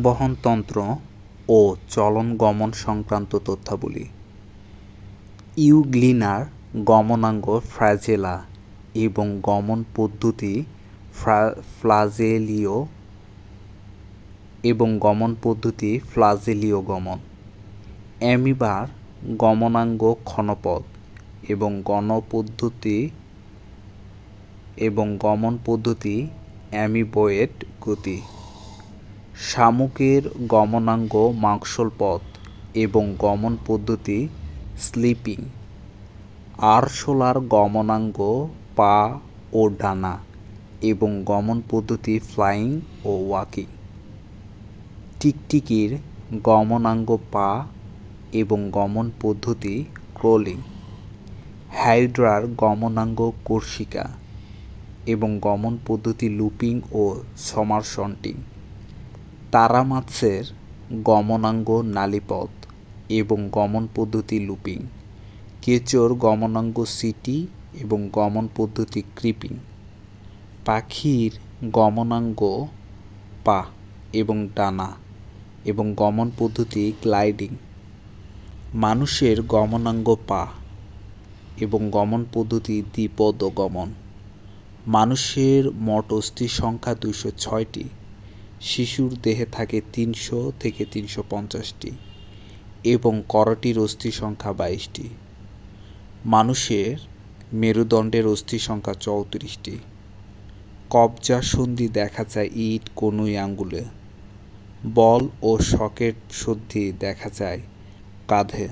বহনতন্ত্র ও চলন গমন সংক্রান্ত তথ্যাবলী। ইউগ্লিনার গমনাঙ্গ ফ্ল্যাজেলা এবং গমন পদ্ধতি ফ্লাজেলীয় গমন। অ্যামিবার গমনাঙ্গ ক্ষণপথ এবং গমন পদ্ধতি অ্যামিবয়েড গতি। শামুকের গমনাঙ্গ মাংসল পথ এবং গমন পদ্ধতি স্লিপিং। আরশোলার গমনাঙ্গ পা ও ডানা এবং গমন পদ্ধতি ফ্লাইং ও ওয়াকিং। টিকটিকির গমনাঙ্গ পা এবং গমন পদ্ধতি ক্রলিং। হাইড্রার গমনাঙ্গ কর্ষিকা এবং গমন পদ্ধতি লুপিং ও সমারসন্টিং। তারা মাছের গমনাঙ্গ নালীপথ এবং গমন পদ্ধতি লুপিং। কেঁচোর গমনাঙ্গ সিটি এবং গমন পদ্ধতি ক্রিপিং। পাখির গমনাঙ্গ পা এবং ডানা এবং গমন পদ্ধতি গ্লাইডিং। মানুষের গমনাঙ্গ পা এবং গমন পদ্ধতি দ্বিপদ গমন। মানুষের মোট অস্থি সংখ্যা 206টি। শিশুর দেহে থাকে 300 থেকে 350টি এবং করটির অস্থি সংখ্যা 22টি। মানুষের মেরুদণ্ডের অস্থি সংখ্যা 34টি। কবজা সন্ধি দেখা যায় ইট, কনুই আঙ্গুলে। বল ও সকেট সন্ধি দেখা যায় কাঁধে।